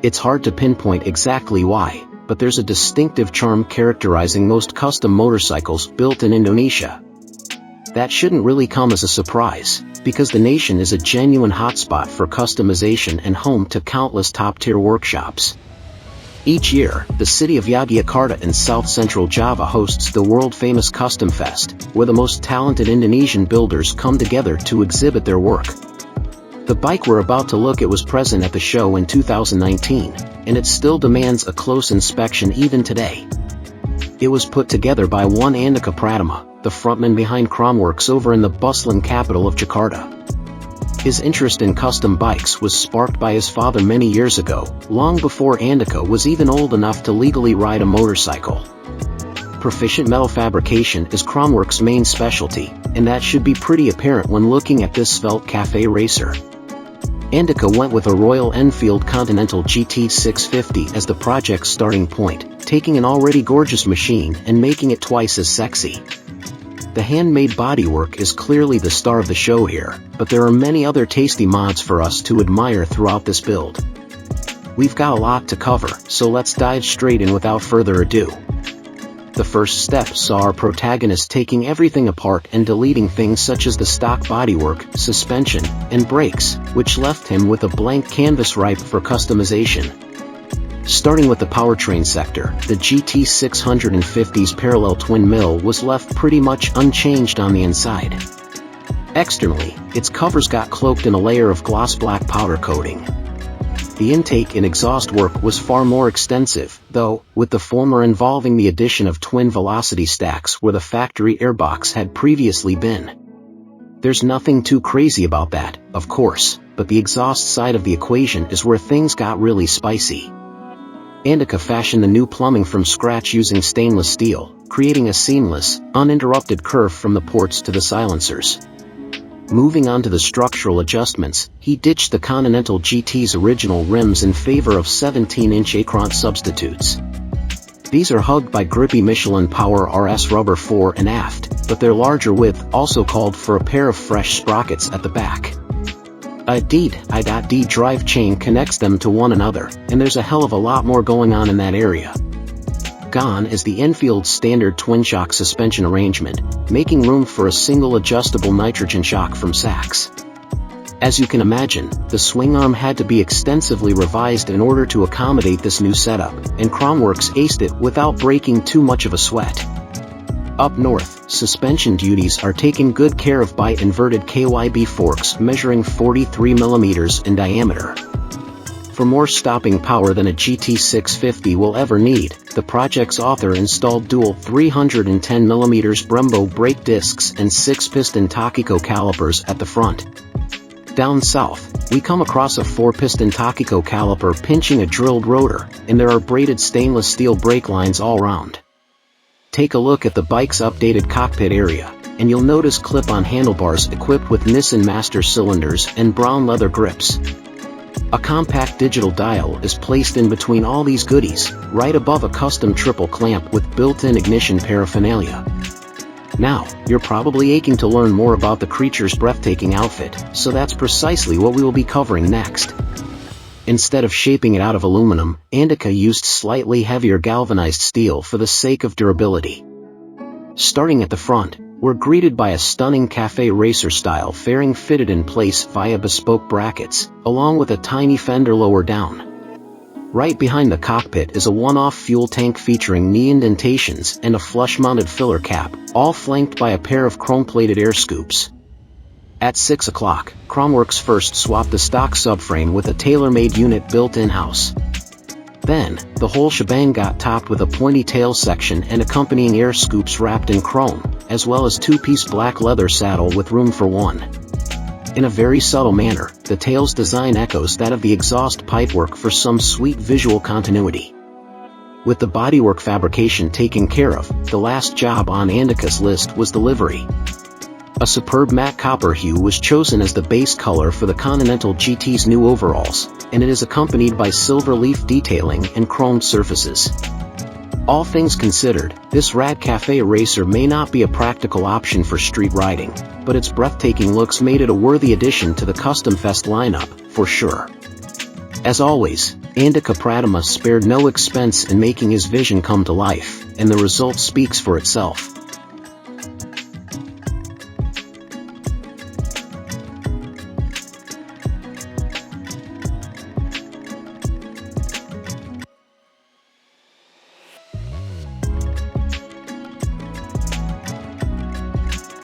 It's hard to pinpoint exactly why, but there's a distinctive charm characterizing most custom motorcycles built in Indonesia. That shouldn't really come as a surprise, because the nation is a genuine hotspot for customization and home to countless top-tier workshops. Each year, the city of Yogyakarta in south-central Java hosts the world-famous Kustomfest, where the most talented Indonesian builders come together to exhibit their work. The bike we're about to look at was present at the show in 2019, and it still demands a close inspection even today. It was put together by one Andika Pratama, the frontman behind Kromworks over in the bustling capital of Jakarta. His interest in custom bikes was sparked by his father many years ago, long before Andika was even old enough to legally ride a motorcycle. Proficient metal fabrication is Kromworks' main specialty, and that should be pretty apparent when looking at this svelte cafe racer. Andika went with a Royal Enfield Continental GT 650 as the project's starting point, taking an already gorgeous machine and making it twice as sexy. The Handmade Bodywork is clearly the star of the show here, but there are many other tasty mods for us to admire throughout this build. We've got a lot to cover, so let's dive straight in without further ado. The first step saw our protagonist taking everything apart and deleting things such as the stock bodywork, suspension, and brakes, which left him with a blank canvas ripe for customization. Starting with the powertrain sector, the GT 650's parallel twin mill was left pretty much unchanged on the inside. Externally, its covers got cloaked in a layer of gloss black powder coating. The intake and exhaust work was far more extensive, though, with the former involving the addition of twin velocity stacks where the factory airbox had previously been. There's nothing too crazy about that, of course, but the exhaust side of the equation is where things got really spicy. Andika fashioned the new plumbing from scratch using stainless steel, creating a seamless, uninterrupted curve from the ports to the silencers. Moving on to the structural adjustments, he ditched the Continental GT's original rims in favor of 17-inch Acront substitutes. These are hugged by grippy Michelin Power RS rubber fore and aft, but their larger width also called for a pair of fresh sprockets at the back. A D.I.D drive chain connects them to one another, and there's a hell of a lot more going on in that area. Gone is the Enfield standard twin-shock suspension arrangement, making room for a single adjustable nitrogen shock from Sachs. As you can imagine, the swing arm had to be extensively revised in order to accommodate this new setup, and Kromworks aced it without breaking too much of a sweat. Up north, suspension duties are taken good care of by inverted KYB forks measuring 43 mm in diameter. For more stopping power than a GT 650 will ever need, the project's author installed dual 310 mm Brembo brake discs and 6-piston Takiko calipers at the front. Down south, we come across a 4-piston Takiko caliper pinching a drilled rotor, and there are braided stainless steel brake lines all round. Take a look at the bike's updated cockpit area, and you'll notice clip-on handlebars equipped with Nissan Master cylinders and brown leather grips. A compact digital dial is placed in between all these goodies, right above a custom triple clamp with built-in ignition paraphernalia. Now, you're probably aching to learn more about the creature's breathtaking outfit, so that's precisely what we will be covering next. Instead of shaping it out of aluminum, Andika used slightly heavier galvanized steel for the sake of durability. Starting at the front, we're greeted by a stunning cafe racer-style fairing fitted in place via bespoke brackets, along with a tiny fender lower down. Right behind the cockpit is a one-off fuel tank featuring knee indentations and a flush-mounted filler cap, all flanked by a pair of chrome-plated air scoops. At 6 o'clock, Kromworks first swapped the stock subframe with a tailor-made unit built in-house. Then, the whole shebang got topped with a pointy tail section and accompanying air scoops wrapped in chrome, as well as 2-piece black leather saddle with room for one. In a very subtle manner, the tail's design echoes that of the exhaust pipework for some sweet visual continuity. With the bodywork fabrication taken care of, the last job on Andika's list was the livery. A superb matte copper hue was chosen as the base color for the Continental GT's new overalls, and it is accompanied by silver leaf detailing and chromed surfaces. All things considered, this rad cafe racer may not be a practical option for street riding, but its breathtaking looks made it a worthy addition to the Kustomfest lineup, for sure. As always, Andika Pratama spared no expense in making his vision come to life, and the result speaks for itself.